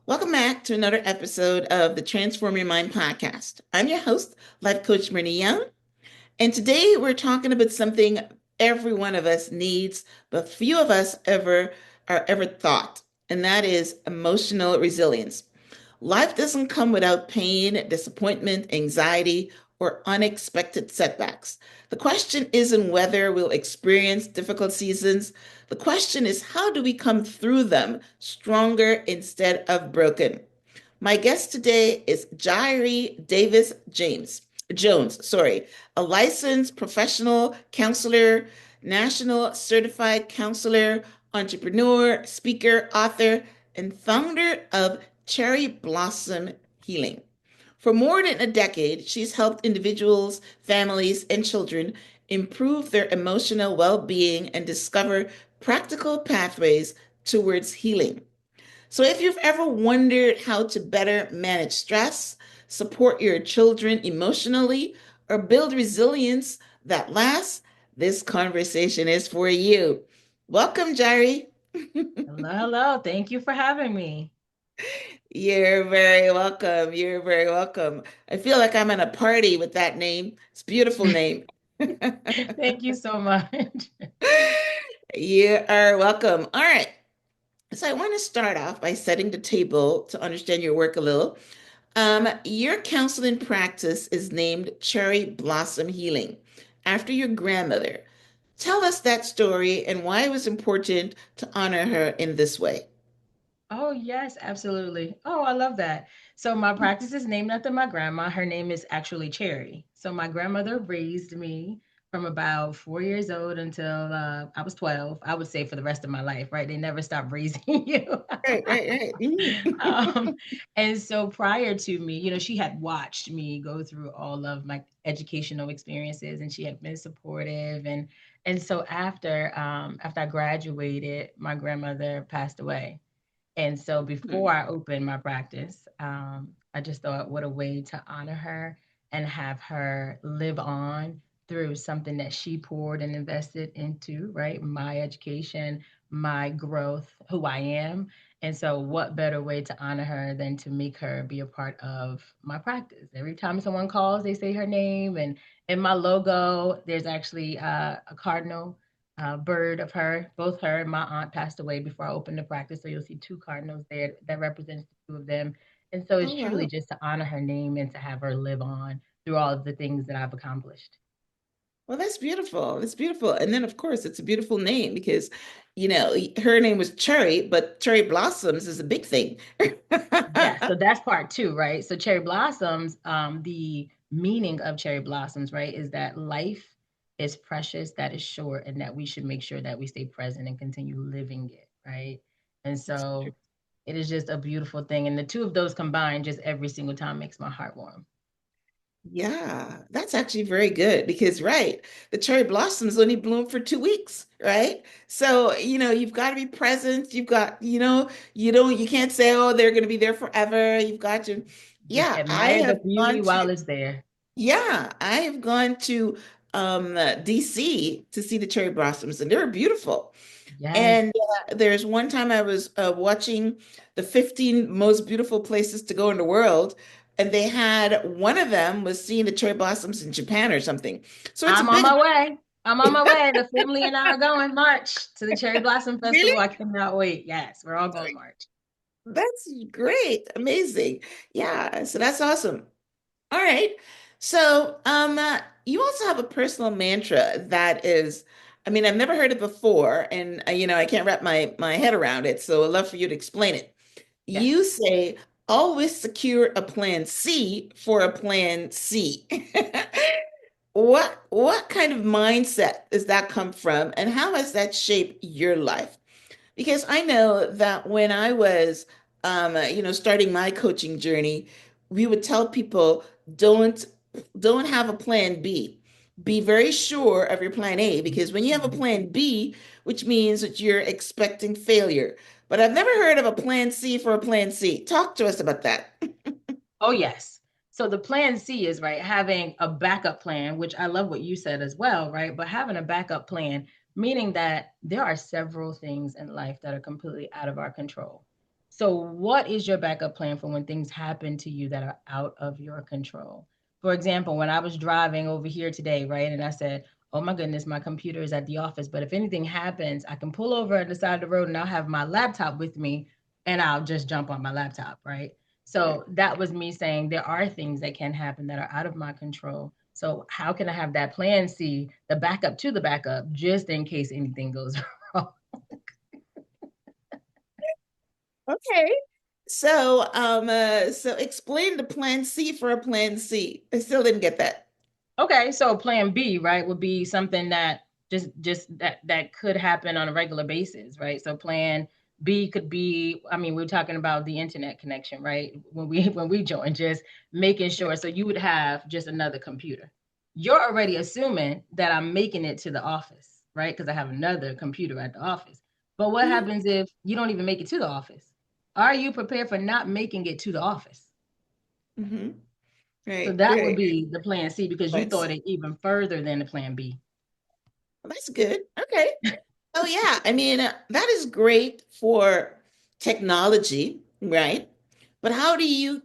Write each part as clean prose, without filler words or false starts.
Welcome back to another episode of the Transform Your Mind podcast. I'm your host, Life Coach Myrna Young, and today we're talking about something every one of us needs, but few of us ever thought, and that is emotional resilience. Life doesn't come without pain, disappointment, anxiety, or unexpected setbacks. The question isn't whether we'll experience difficult seasons. The question is, how do we come through them stronger instead of broken? My guest today is Jhiree Davis Jones, a licensed professional counselor, national certified counselor, entrepreneur, speaker, author, and founder of Cherry Blossom Healing. For more than a decade, she's helped individuals, families, and children improve their emotional well being and discover practical pathways towards healing. So, if you've ever wondered how to better manage stress, support your children emotionally, or build resilience that lasts, this conversation is for you. Welcome, Jhiree. Hello, hello. Thank you for having me. You're very welcome. You're very welcome. I feel like I'm at a party with that name. It's a beautiful name. Thank you so much. You are welcome. All right. So I want to start off by setting the table to understand your work a little. Your counseling practice is named Cherry Blossom Healing after your grandmother. Tell us that story and why it was important to honor her in this way. Oh, yes, absolutely. Oh, I love that. So my practice is named after my grandma. Her name is actually Cherry. So my grandmother raised me from about 4 years old until I was 12. I would say for the rest of my life, right? They never stopped raising you. Right, right, right. um, and so prior to me, she had watched me go through all of my educational experiences, and she had been supportive. And so after I graduated, my grandmother passed away. And so before I opened my practice, I just thought, what a way to honor her and have her live on through something that she poured and invested into, right? My education, my growth, who I am. And so, what better way to honor her than to make her be a part of my practice? Every time someone calls, they say her name. And in my logo, there's actually a cardinal bird of her. Both her and my aunt passed away before I opened the practice. So you'll see two cardinals there that represents the two of them. And so it's Oh, truly wow. just to honor her name and to have her live on through all of the things that I've accomplished. Well, that's beautiful. That's beautiful. And then, of course, it's a beautiful name because, her name was Cherry, but cherry blossoms is a big thing. Yeah, so that's part two, right? So cherry blossoms, the meaning of cherry blossoms, right, is that life is precious, that is short, and that we should make sure that we stay present and continue living it, right? And so it is just a beautiful thing. And the two of those combined just every single time makes my heart warm. Yeah, that's actually very good because, right, the cherry blossoms only bloom for 2 weeks, right? So, you've got to be present. You've got, you can't say, oh, they're going to be there forever. You've got to, Just yeah, admire the beauty while it's there. I have gone to DC to see the cherry blossoms and they were beautiful. Yes. And there's one time I was watching the 15 most beautiful places to go in the world, and they had one of them was seeing the cherry blossoms in Japan or something. So it's a I'm on big, my way. I'm on my way. The family and I are going March to the Cherry Blossom really? Festival. I cannot wait. Yes, we're all going March. That's great, amazing. Yeah, so that's awesome. All right. So, you also have a personal mantra that is, I mean, I've never heard it before, and I can't wrap my head around it. So, I'd love for you to explain it. You Yes. say, always secure a plan C for a plan C. What kind of mindset does that come from, and how has that shaped your life? Because I know that when I was, starting my coaching journey, we would tell people don't don't have a plan B. Be very sure of your plan A because when you have a Mhm. plan B, which means that you're expecting failure. But I've never heard of a plan C for a plan C. Talk to us about that. Oh, yes. So the plan C is right, having a backup plan, which I love what you said as well, right? But having a backup plan, meaning that there are several things in life that are completely out of our control. So, what is your backup plan for when things happen to you that are out of your control? For example, when I was driving over here today, right, and I said, "Oh my goodness, my computer is at the office, but if anything happens, I can pull over at the side of the road and I'll have my laptop with me and I'll just jump on my laptop," right? Right. So, that was me saying there are things that can happen that are out of my control. So, how can I have that plan C, the backup to the backup, just in case anything goes wrong? Okay. So explain the plan C for a plan C. I still didn't get that. Okay, so plan B, right, would be something that just that could happen on a regular basis, right? So plan B could be, I mean, we're talking about the internet connection, right? When we when we join, just making sure. So you would have just another computer. You're already assuming that I'm making it to the office, right? Because I have another computer at the office. But what Hmm. happens if you don't even make it to the office? Are you prepared for not making it to the office? Hmm. So Right, that would right. be the plan C because you Plan thought C. it even further than the plan B. Well, that's good. Okay. Oh yeah, I mean that is great for technology, right? But how do you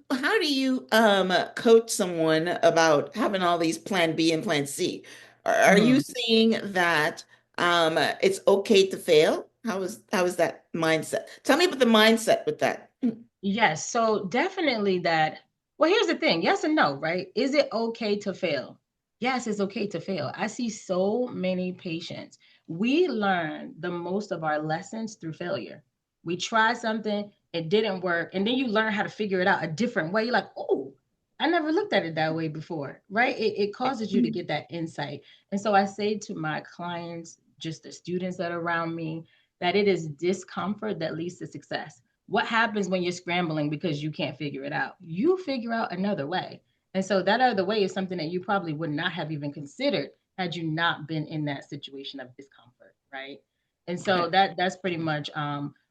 coach someone about having all these plan B and plan C? Are you Mhm. saying that it's okay to fail? How is that mindset? Tell me about the mindset with that. Yes, so definitely that. Well, here's the thing, yes and no, right? Is it okay to fail? Yes, it's okay to fail. I see so many patients. We learn the most of our lessons through failure. We try something, it didn't work, and then you learn how to figure it out a different way. You're like, oh, I never looked at it that way before, right? It causes you to Mhm. get that insight. And so I say to my clients, just the students that are around me, that it is discomfort that leads to success. What happens when you're scrambling because you can't figure it out? You figure out another way. And so that other way is something that you probably would not have even considered had you not been in that situation of discomfort, right? And so Right. that's pretty much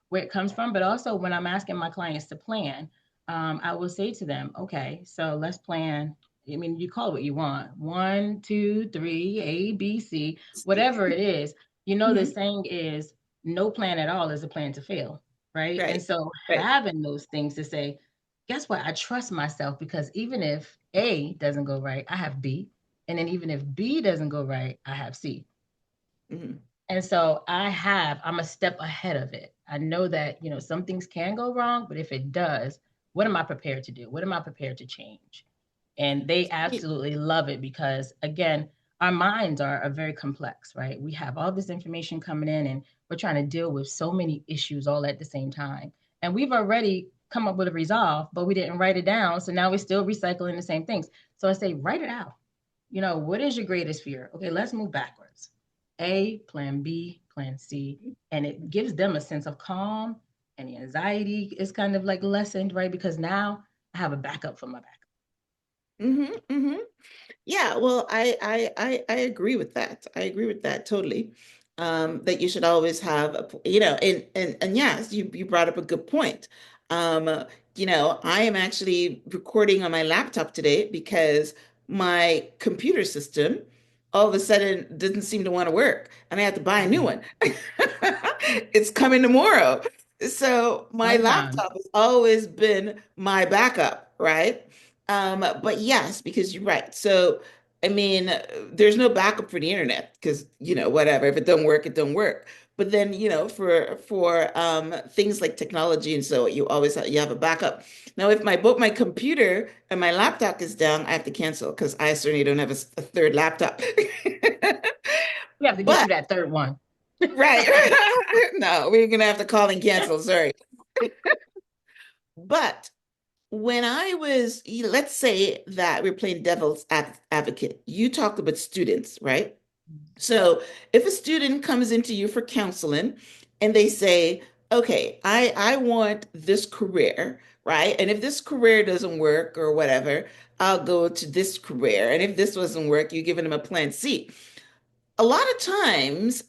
where it comes from. But also when I'm asking my clients to plan, I will say to them, okay, so let's plan. I mean, you call it what you want. One, two, three, A, B, C, whatever it is. You know, the Mhm. saying is no plan at all is a plan to fail, right? And Right. so Right. having those things to say, guess what? I trust myself because even if A doesn't go right, I have B. And then even if B doesn't go right, I have C. Mhm. And so I'm a step ahead of it. I know that, some things can go wrong, but if it does, what am I prepared to do? What am I prepared to change? And they absolutely love it because, again, our minds are very complex, right? We have all this information coming in and we're trying to deal with so many issues all at the same time. And we've already come up with a resolve, but we didn't write it down. So now we're still recycling the same things. So I say, write it out. What is your greatest fear? Okay, let's move backwards. A, plan B, plan C. And it gives them a sense of calm and the anxiety is kind of like lessened, right? Because now I have a backup for my backup. Hmm. Hmm. Yeah, well, I agree with that. I agree with that totally. That you should always have and yes, you brought up a good point. I am actually recording on my laptop today because my computer system all of a sudden didn't seem to want to work, and I had to buy a new Mhm. one. It's coming tomorrow. So my Sometimes. laptop has always been my backup, right? But yes, because you're right. So, I mean, there's no backup for the internet because, whatever. If it don't work, it don't work. But then, for things like technology and so you have a backup. Now, if both my computer and my laptop is down, I have to cancel because I certainly don't have a third laptop. We have to get But you that third one. right, no, we're gonna have to call and cancel. Sorry. But when let's say that we're playing devil's advocate, you talked about students, right? So if a student comes into you for counseling and they say, okay, I want this career, right? And if this career doesn't work or whatever, I'll go to this career. And if this doesn't work, you're giving them a plan C. A lot of times,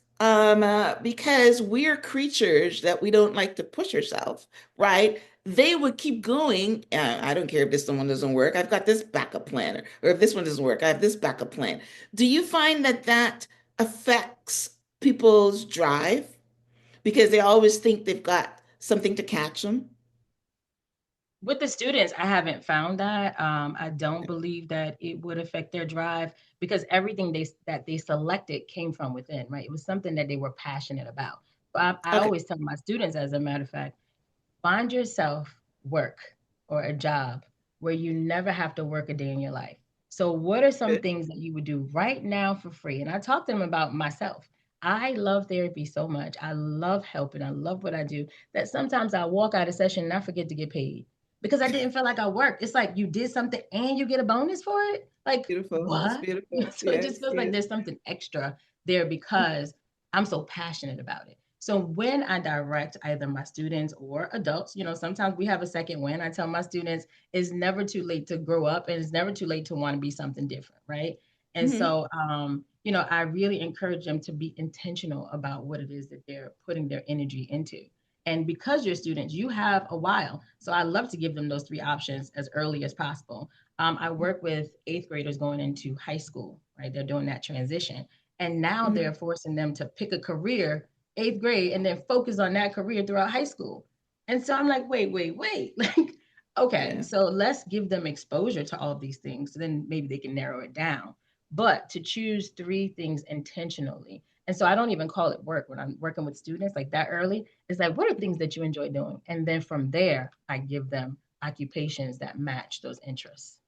because we're creatures that we don't like to push ourselves, right? They would keep going. I don't care if this one doesn't work. I've got this backup plan. Or if this one doesn't work, I have this backup plan. Do you find that that affects people's drive because they always think they've got something to catch them? With the students, I haven't found that. I don't believe that it would affect their drive because everything they selected came from within, right? It was something that they were passionate about. I Okay. always tell my students, as a matter of fact, find yourself work or a job where you never have to work a day in your life. So, what are some Good. things that you would do right now for free? And I talk to them about myself. I love therapy so much. I love helping. I love what I do that sometimes I walk out of session and I forget to get paid because I didn't feel like I worked. It's like you did something and you get a bonus for it. Like, Beautiful. That's what? beautiful. So it just Yes, feels like yes. there's something extra there because I'm so passionate about it. So when I direct either my students or adults, sometimes we have a second win. I tell my students it's never too late to grow up and it's never too late to want to be something different, right? And Hmm. so, I really encourage them to be intentional about what it is that they're putting their energy into. And because you're students, you have a while. So I love to give them those three options as early as possible. I work with eighth graders going into high school, right? They're doing that transition. And now Hmm. they're forcing them to pick a career eighth grade and then focus on that career throughout high school. And so I'm like, wait. Like, okay, Yeah. so let's give them exposure to all of these things. So then maybe they can narrow it down. But to choose three things intentionally. And so I don't even call it work when I'm working with students like that early. It's like, what are things that you enjoy doing? And then from there, I give them occupations that match those interests.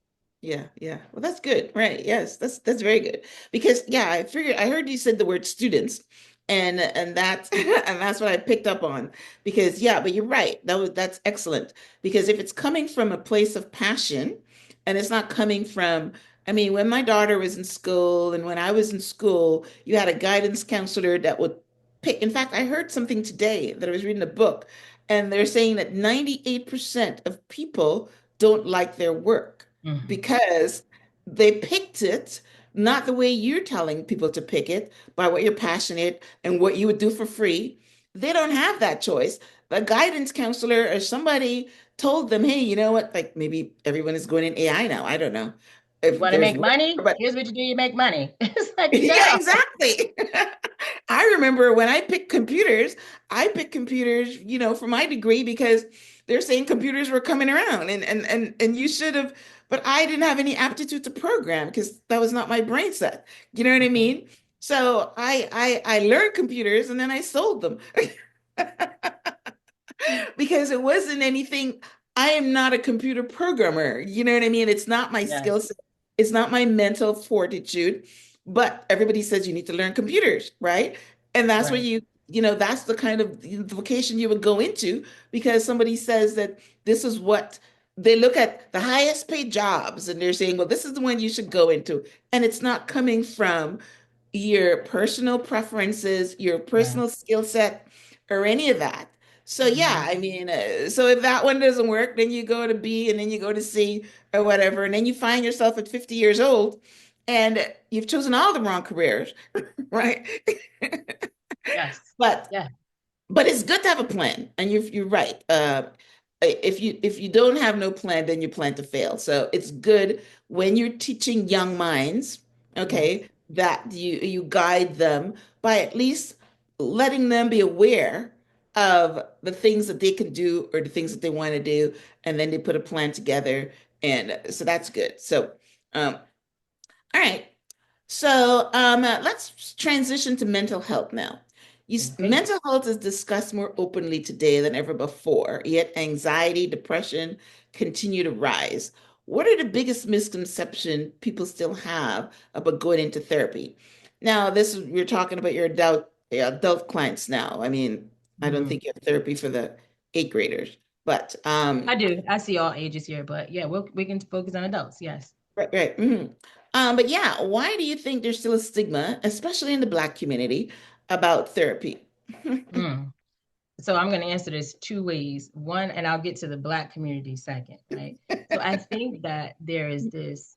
Yeah, yeah. Well, that's good. Right. Yes, that's very good. Because yeah, I figured I heard you said the word students and that and that's what I picked up on. Because yeah, but you're right. That's excellent. Because if it's coming from a place of passion and it's not coming from, I mean, when my daughter was in school and when I was in school, you had a guidance counselor that would pick. In fact, I heard something today that I was reading a book and they're saying that 98% of people don't like their work Mhm. because they picked it not the way you're telling people to pick it, by what you're passionate and what you would do for free. They don't have that choice. A guidance counselor or somebody told them, hey, you know what? Like maybe everyone is going in AI now. I don't know You if want to there's make more, money? but Here's what you do, you make money. It's like, yeah, no. exactly. I remember when I picked computers, for my degree because they're saying computers were coming around and you should have, but I didn't have any aptitude to program because that was not my brain set. You know what I Okay. mean? So I learned computers and then I sold them. Because it wasn't anything. I am not a computer programmer. You know what I mean? It's not my skill Yes. set. It's not my mental fortitude. But everybody says you need to learn computers, right? And that's what Right. that's the kind of vocation you would go into because somebody says that this is what they look at the highest paid jobs and they're saying, well, this is the one you should go into. And it's not coming from your personal preferences, your Yeah. personal skill set, or any of that. So yeah, Hmm. I mean, so if that one doesn't work, then you go to B and then you go to C or whatever, and then you find yourself at 50 years old and you've chosen all the wrong careers, right? Yes. But Yeah. but it's good to have a plan, and you're right. If you don't have no plan, then you plan to fail. So it's good when you're teaching young minds, Yes. okay, that you guide them by at least letting them be aware of the things that they can do or the things that they want to do, and then they put a plan together, and so that's good. So, all right. So let's transition to mental health now. Okay. Mental health is discussed more openly today than ever before, yet anxiety, depression continue to rise. What are the biggest misconceptions people still have about going into therapy? Now, we're talking about your adult clients now. I mean, I don't Hmm. think you have therapy for the eighth graders, but I do. I see all ages here, but yeah, we can focus on adults. Yes. right, right. But yeah, why do you think there's still a stigma, especially in the Black community, about therapy? Mm. So I'm going to answer this two ways. One, and I'll get to the Black community second, right? So I think that there's this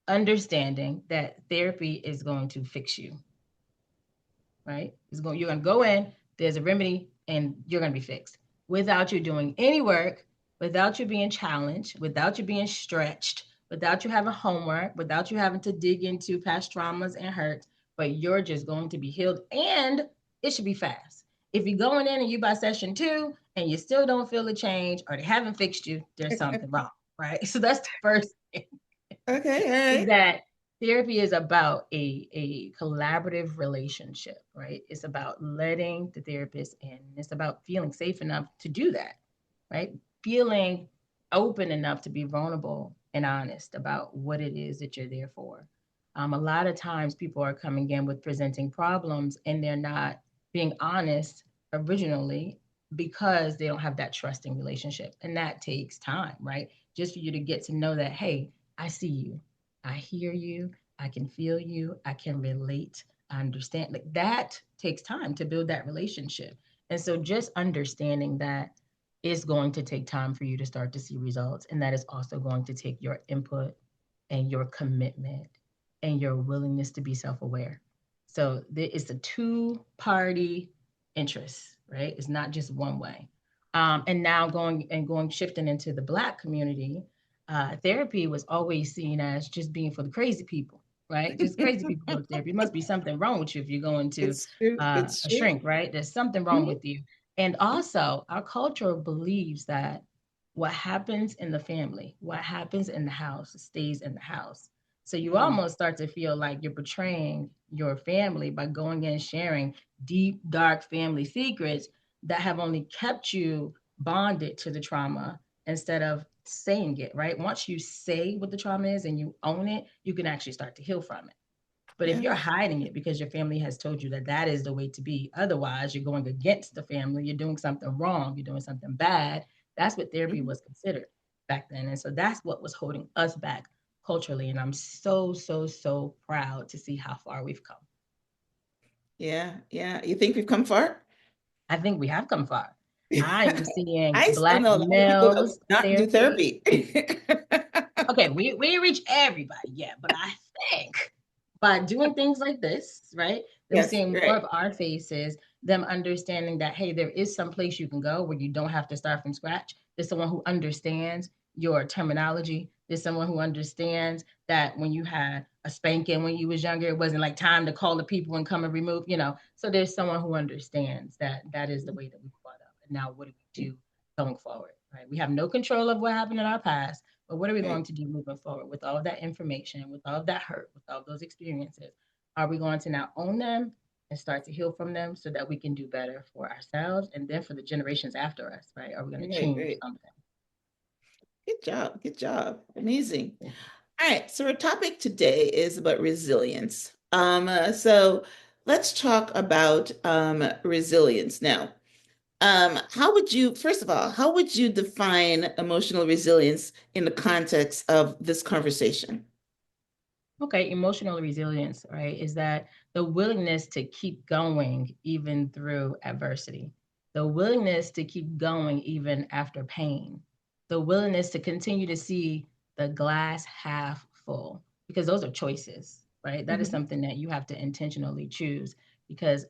understanding that therapy is going to fix you, right? You're going to go in, there's a remedy, and you're going to be fixed without you doing any work, without you being challenged, without you being stretched, without you having homework, without you having to dig into past traumas and hurt, but you're just going to be healed and it should be fast. If you're going in and you by session two and you still don't feel a change or they haven't fixed you, there's something wrong, right? So that's the first thing, Okay, all is right. that therapy is about a collaborative relationship, right? It's about letting the therapist in. It's about feeling safe enough to do that, right? Feeling open enough to be vulnerable and honest about what it is that you're there for. A lot of times people are coming in with presenting problems and they're not being honest originally because they don't have that trusting relationship. And that takes time, right? Just for you to get to know that, hey, I see you, I hear you, I can feel you, I can relate, I understand. Like that takes time to build that relationship. And so just understanding that is going to take time for you to start to see results. And that is also going to take your input and your commitment and your willingness to be self aware. So it's a two-party interest, right? It's not just one way. And now shifting into the Black community, therapy was always seen as just being for the crazy people, right? Just crazy people go to therapy. It must be something wrong with you if you're going to It's true. It's a true. shrink, right? There's something wrong Mhm. with you. And also, our culture believes that what happens in the family, what happens in the house, stays in the house. So you Mm. almost start to feel like you're betraying your family by going in and sharing deep, dark family secrets that have only kept you bonded to the trauma instead of saying it, right? Once you say what the trauma is and you own it, you can actually start to heal from it. But if Yeah. you're hiding it because your family has told you that that is the way to be, otherwise you're going against the family, you're doing something wrong, you're doing something bad. That's what therapy Mhm. was considered back then. And so that's what was holding us back culturally. And I'm so, so, so proud to see how far we've come. Yeah. Yeah. You think we've come far? I think we have come far. I am seeing I still Black know a lot of people that would males not do therapy. therapy. Okay, we reach everybody, yeah, but I think by doing things like this, right, them Yes, seeing more right. of our faces, them understanding that hey, there is some place you can go where you don't have to start from scratch. There's someone who understands your terminology. There's someone who understands that when you had a spanking when you was younger, it wasn't like time to call the people and come and remove, you know. So there's someone who understands that that is the way that we brought up. And now what do we do going forward? Right? We have no control of what happened in our past, but what are we Right. going to do moving forward with all of that information, with all of that hurt, with all of those experiences? Are we going to now own them and start to heal from them so that we can do better for ourselves and then for the generations after us, right? Are we going to Right. change Right. something? Good job. Good job. Amazing. All right. So our topic today is about resilience. So let's talk about resilience now. How would you, first of all, how would you define emotional resilience in the context of this conversation? Okay, emotional resilience, right, is that the willingness to keep going even through adversity, the willingness to keep going even after pain, the willingness to continue to see the glass half full, because those are choices, right? That is Mhm. something that you have to intentionally choose because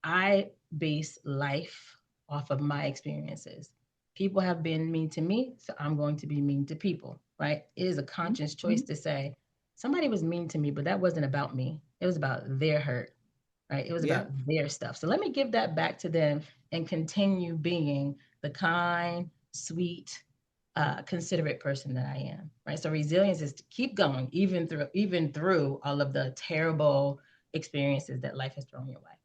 I base life off of my experiences. People have been mean to me, so I'm going to be mean to people, right? It is a conscious choice Mhm. to say, somebody was mean to me, but that wasn't about me. It was about their hurt, right? It was Yeah. about their stuff. So let me give that back to them and continue being the kind, sweet, considerate person that I am, right? So resilience is to keep going even through all of the terrible experiences that life has thrown your way.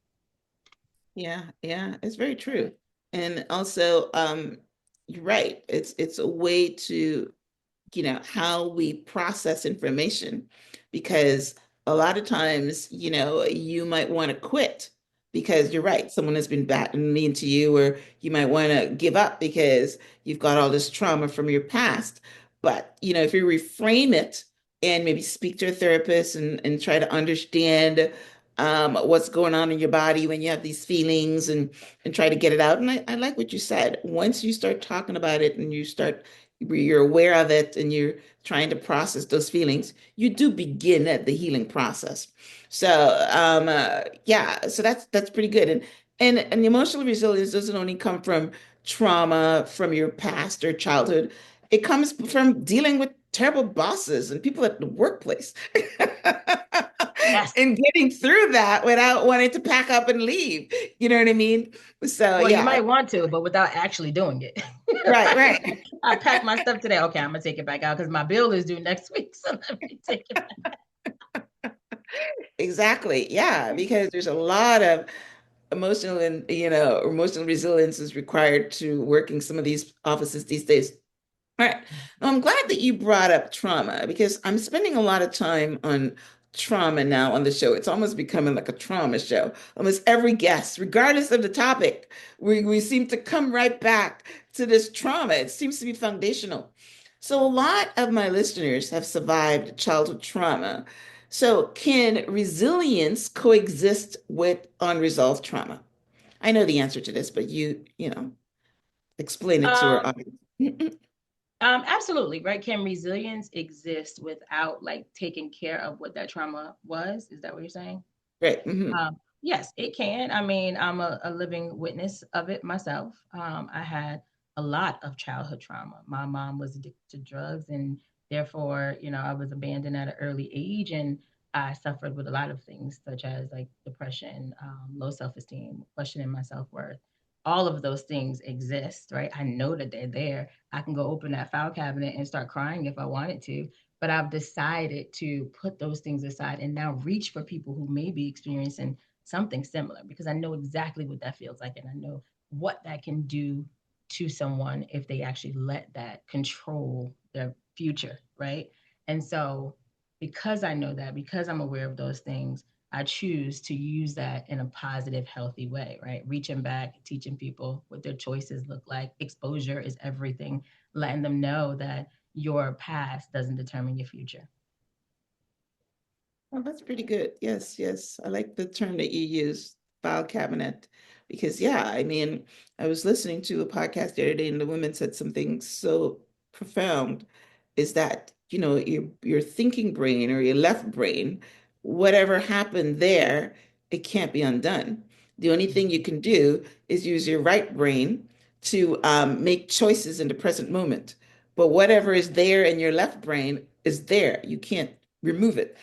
Yeah, yeah, it's very true. And also, you're right. It's a way to how we process information because a lot of times, you might want to quit because you're right, someone has been bad and mean to you, or you might want to give up because you've got all this trauma from your past. But, if you reframe it and maybe speak to a therapist and try to understand what's going on in your body when you have these feelings and try to get it out. And I like what you said. Once you start talking about it and you're aware of it and you're trying to process those feelings, you do begin at the healing process. So yeah, so that's pretty good. And emotional resilience doesn't only come from trauma from your past or childhood. It comes from dealing with terrible bosses and people at the workplace. Yes. in getting through that without wanting to pack up and leave. You know what I mean? So Well, you yeah, might want to, but without actually doing it. right, right. I packed my stuff today. Okay, I'm gonna take it back out because my bill is due next week. So let me take it Exactly. Yeah, back. because there's a lot of emotional and emotional resilience is required to working some of these offices these days. All right. Now, I'm glad that you brought up trauma because I'm spending a lot of time on trauma now on the show. It's almost becoming like a trauma show. Almost every guest, regardless of the topic, we seem to come right back to this trauma. It seems to be foundational. So, a lot of my listeners have survived childhood trauma. So, can resilience coexist with unresolved trauma? I know the answer to this, but explain it to our Um, audience. Absolutely, right? Can resilience exist without like taking care of what that trauma was? Is that what you're saying? Right. Hmm. Yes, it can. I mean, I'm a living witness of it myself. I had a lot of childhood trauma. My mom was addicted to drugs, and therefore, I was abandoned at an early age, and I suffered with a lot of things, such as like depression, low self esteem, questioning my self worth. All of those things exist, right? I know that they're there. I can go open that file cabinet and start crying if I wanted to, but I've decided to put those things aside and now reach for people who may be experiencing something similar because I know exactly what that feels like and I know what that can do to someone if they actually let that control their future, right? And so, because I know that, because I'm aware of those things, I choose to use that in a positive, healthy way, right? Reaching back, teaching people what their choices look like. Exposure is everything, letting them know that your past doesn't determine your future. Oh, that's pretty good. Yes, yes. I like the term that you use, file cabinet, because yeah, I mean, I was listening to a podcast the other day and the woman said something so profound is that, your thinking brain or your left brain, whatever happened there, it can't be undone. The only thing you can do is use your right brain to make choices in the present moment. But whatever is there in your left brain is there. You can't remove it.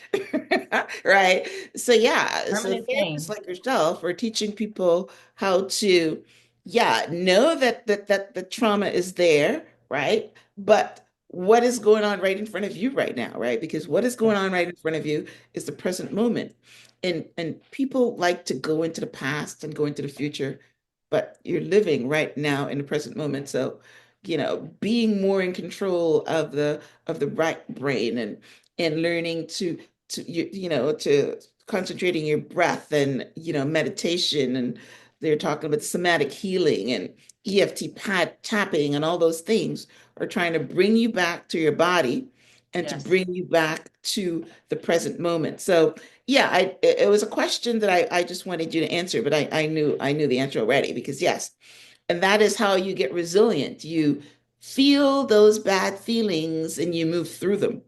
Right. So yeah, so Permanent therapists thing. like yourself are teaching people how to, yeah, know that the trauma is there, right? But what is going on right in front of you right now, right? Because what is going Yes. on right in front of you is the present moment. And people like to go into the past and go into the future, but you're living right now in the present moment. So, being more in control of the right brain and learning to concentrating your breath and meditation, and they're talking about somatic healing and EFT pad tapping and all those things are trying to bring you back to your body and to Yes. bring you back to the present moment. So yeah, it was a question that I just wanted you to answer, but I knew the answer already because yes, and that is how you get resilient. You feel those bad feelings and you move through them.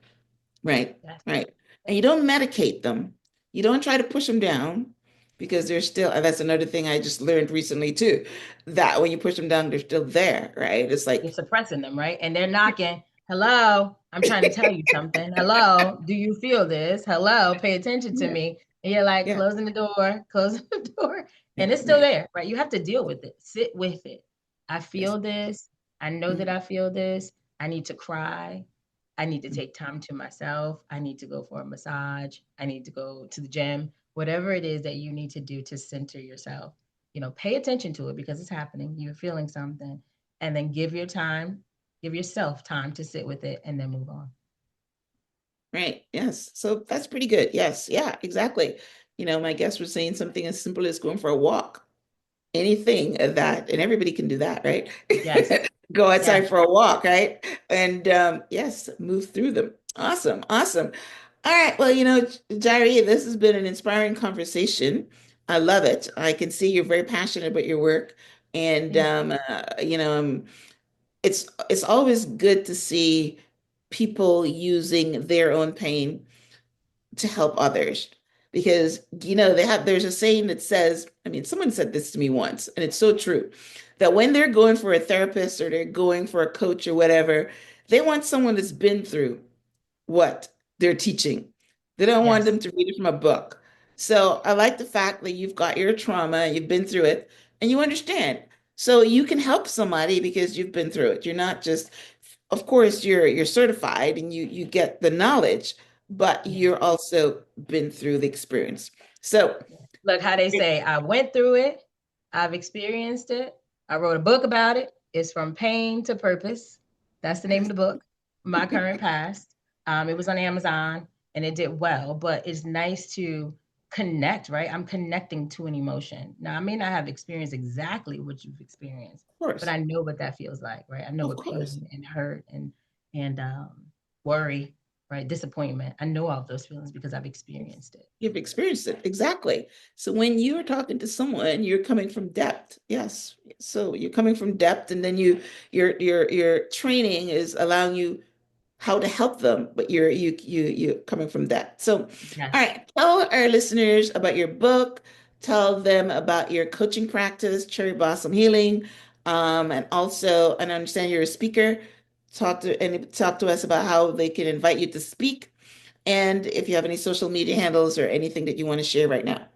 Right, Yes. right. And you Yes. don't medicate them. You don't try to push them down because they're still, and that's another thing I just learned recently too, that when you push them down, they're still there, right? It's You're like, suppressing them, right? And they're knocking. Hello, I'm trying to tell you something. Hello, do you feel this? Hello, pay attention to yeah, me. And you're like yeah, closing the door, closing the door, and right, it's still right. there, right? You have to deal with it. Sit with it. I Yes. feel this. I know that Mhm. I feel this. I need to cry. I need to take time to myself. I need to go for a massage. I need to go to the gym. Whatever it is that you need to do to center yourself, pay attention to it because it's happening. You're feeling something and then give yourself time to sit with it and then move on. Right. Yes. So that's pretty good. Yes. Yeah, exactly. My guests were saying something as simple as going for a walk. Anything of that, and everybody can do that, right? Yes. Go Yes. outside for a walk, right? And yes, move through them. Awesome, awesome. All right, well, Jhiree, this has been an inspiring conversation. I love it. I can see you're very passionate about your work, and Thank you. it's always good to see people using their own pain to help others because there's a saying that says, I mean, someone said this to me once and it's so true, that when they're going for a therapist or they're going for a coach or whatever, they want someone that's been through what they're teaching. They don't want Yes. them to read it from a book. So I like the fact that you've got your trauma, you've been through it, and you understand. So you can help somebody because you've been through it. You're not just, of course, you're certified and you get the knowledge, but Yeah. you're also been through the experience. So Look how they say, I went through it, I've experienced it, I wrote a book about it. It's From Pain to Purpose. That's the name of yes, the book, My Current Past. It was on Amazon and it did well, but it's nice to connect, right? I'm connecting to an emotion. Now, I may not have experienced exactly what you've experienced, of but course, I know what that feels like, right? I know of what course. pain and hurt and worry, right? Disappointment. I know all of those feelings because I've experienced it. You've experienced it. Exactly. So when you're talking to someone, you're coming from depth. Yes. So you're coming from depth, and then your training is allowing you how to help them, but you're coming from that. So, all Yes. right, tell our listeners about your book, tell them about your coaching practice, Cherry Blossom Healing, and also, and I understand you're a speaker. Talk to us about how they can invite you to speak, and if you have any social media handles or anything that you want to share right now.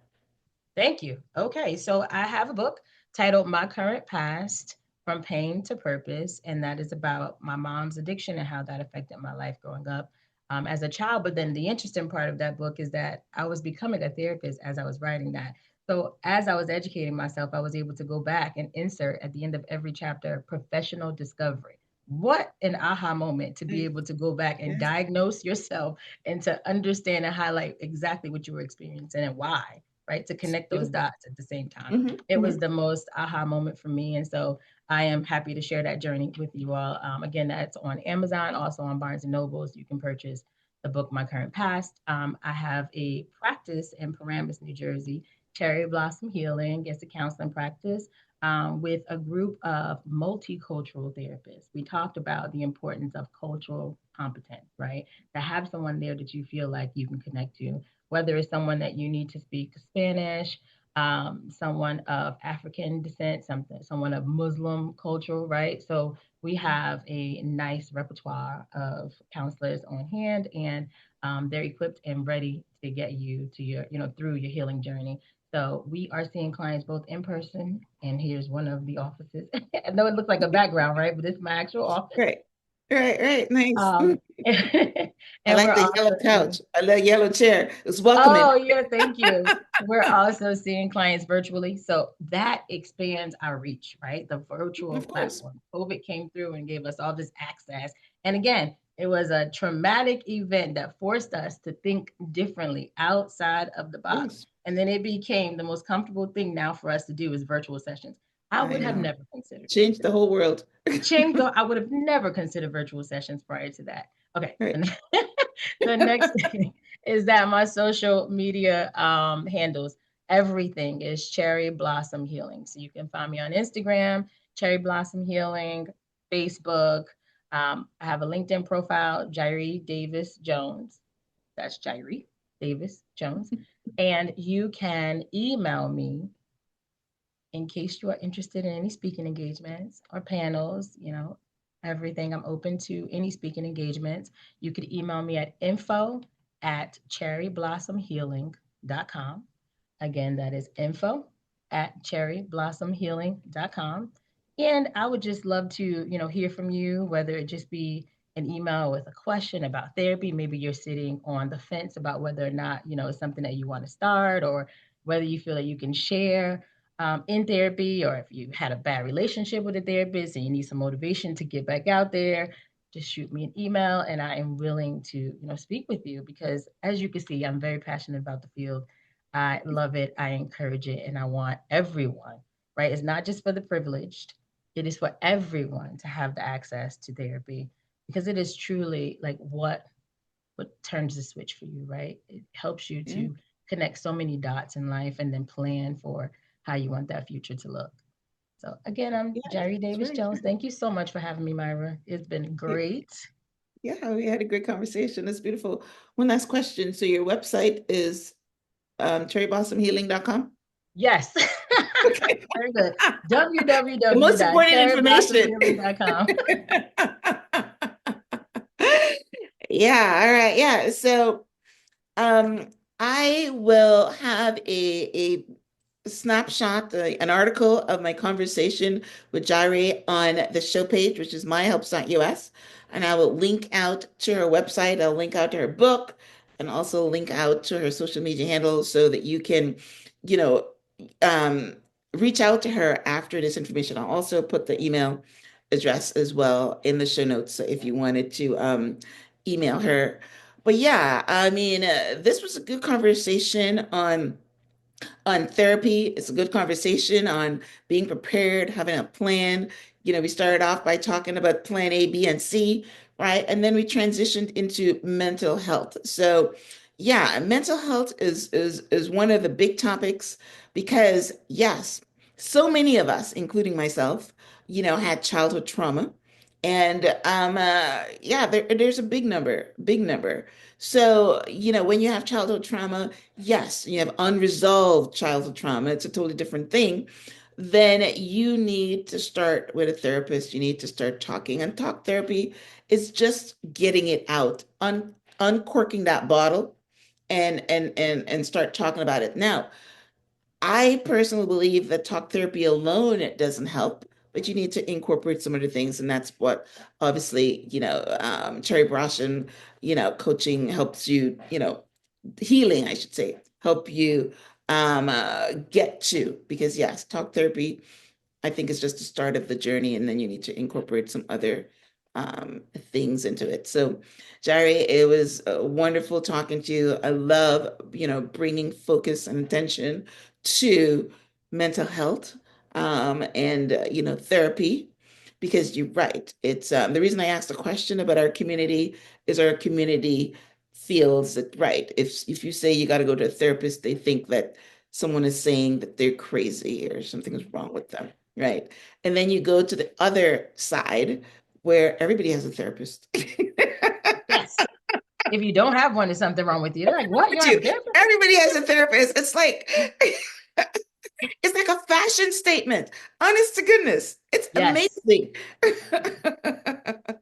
Thank you. Okay, so I have a book titled My Current Past From Pain to Purpose, and that is about my mom's addiction and how that affected my life growing up as a child. But then the interesting part of that book is that I was becoming a therapist as I was writing that. So as I was educating myself, I was able to go back and insert at the end of every chapter professional discovery. What an aha moment to be Yes, able to go back and yes, diagnose yourself and to understand and highlight exactly what you were experiencing and why, right? To it's connect those beautiful. dots at the same time. Hmm. It was Hmm. the most aha moment for me. And so I am happy to share that journey with you all. Again, that's on Amazon, also on Barnes and Nobles. You can purchase the book, My Current Past. I have a practice in Paramus, New Jersey, Cherry Blossom Healing. It's a counseling practice with a group of multicultural therapists. We talked about the importance of cultural competence, right? To have someone there that you feel like you can connect to, whether it's someone that you need to speak Spanish, someone of African descent, someone of Muslim culture, right? So we have a nice repertoire of counselors on hand, and they're equipped and ready to get you to your, through your healing journey. So we are seeing clients both in person, and here's one of the offices. I know it looks like a background, right? But it's my actual office. Right, right, nice. Um, I and like we're the also yellow seeing. couch. I love yellow chair. It's welcoming. Oh, yeah, thank you. We're also seeing clients virtually. So that expands our reach, right? The virtual Of course. platform. COVID came through and gave us all this access. And again, it was a traumatic event that forced us to think differently outside of the box. Yes. And then it became the most comfortable thing now for us to do is virtual sessions. I I would have know. never considered it. Change the whole world. Change though, I would have never considered virtual sessions prior to that. Okay. Right. The next thing is that my social media handles, everything is Cherry Blossom Healing. So you can find me on Instagram, Cherry Blossom Healing, Facebook. I have a LinkedIn profile, Jhiree Davis Jones. That's Jhiree Davis Jones. And you can email me in case you are interested in any speaking engagements or panels, everything. I'm open to any speaking engagements. You could email me at info@cherryblossomhealing.com. Again, that is info@cherryblossomhealing.com. And I would just love to, hear from you, whether it just be an email with a question about therapy. Maybe you're sitting on the fence about whether or not, it's something that you want to start, or whether you feel that you can share in therapy, or if you had a bad relationship with a therapist and you need some motivation to get back out there, just shoot me an email and I am willing to, speak with you because as you can see, I'm very passionate about the field. I love it. I encourage it. And I want everyone, right? It's not just for the privileged, it is for everyone to have the access to therapy because it is truly like what turns the switch for you, right? It helps you Yeah. to connect so many dots in life and then plan for how you want that future to look. So again, I'm Yeah. Jhiree It's Davis very Jones. true. Thank you so much for having me, Myra. It's been great. Yeah, we had a great conversation. That's beautiful. One last question. So your website is cherryblossom.healing.com? Yes. Okay. Very good. The most important information. www.cherryblossomhealing.com. Yeah, all right. Yeah. So Um, I will have a snapshot, an article of my conversation with Jhiree on the show page, which is myhelps.us. And I will link out to her website. I'll link out to her book and also link out to her social media handles so that you can, you know, um, reach out to her after this information. I'll also put the email address as well in the show notes. So if you wanted to email her. But yeah, I mean, this was a good conversation on therapy. It's a good conversation on being prepared, having a plan. We started off by talking about plan A, B, and C, right? And then we transitioned into mental health. So, yeah, mental health is one of the big topics because yes, so many of us, including myself, had childhood trauma. And yeah, there's a big number, big number. So, when you have childhood trauma, yes, you have unresolved childhood trauma, it's a totally different thing. Then you need to start with a therapist. You need to start talking. And talk therapy is just getting it out, uncorking that bottle and start talking about it. Now, I personally believe that talk therapy alone it doesn't help, but you need to incorporate some other things, and that's what obviously Cherry Broshan, coaching helps you, healing, I should say, help you get to because yes, talk therapy I think it's just the start of the journey, and then you need to incorporate some other things into it. So, Jari, it was wonderful talking to you. I love, bringing focus and attention to mental health and, therapy, because you're right. It's the reason I asked the question about our community is our community feels that, right, if you say you got to go to a therapist, they think that someone is saying that they're crazy or something is wrong with them. Right. And then you go to the other side where everybody has a therapist. Yes. If you don't have one, there's something wrong with you. They're like, what? You don't have a You. therapist? Everybody has a therapist. It's like a fashion statement. Honest to goodness. It's Yes. amazing.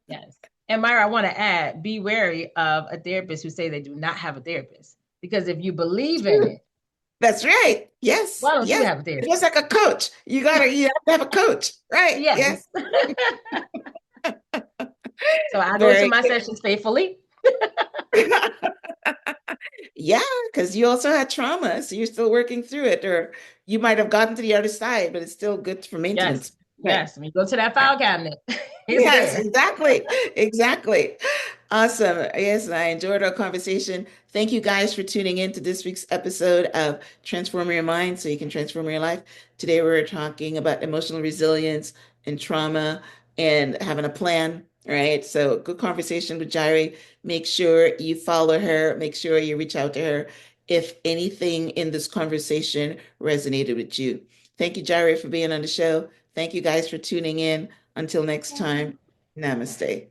Yes. And Myra, I want to add, be wary of a therapist who say they do not have a therapist. Because if you believe in it, That's right. Yes. why don't you Yes. have a It's just therapist? like a coach. You have to have a coach. Right. Yes. Yes. So I go to Very my sessions faithfully. good. Yeah, because you also had trauma, so you're still working through it, or you might have gotten to the other side, but it's still good for Yes. maintenance. Right. Yes. When you go to that file cabinet, it's Yes, there. exactly. Exactly. Awesome. Yes, and I enjoyed our conversation. Thank you guys for tuning in to this week's episode of Transform Your Mind so you can transform your life. Today we're talking about emotional resilience and trauma and having a plan. All right. So good conversation with Jhiree. Make sure you follow her. Make sure you reach out to her if anything in this conversation resonated with you. Thank you, Jhiree, for being on the show. Thank you guys for tuning in. Until next time, namaste.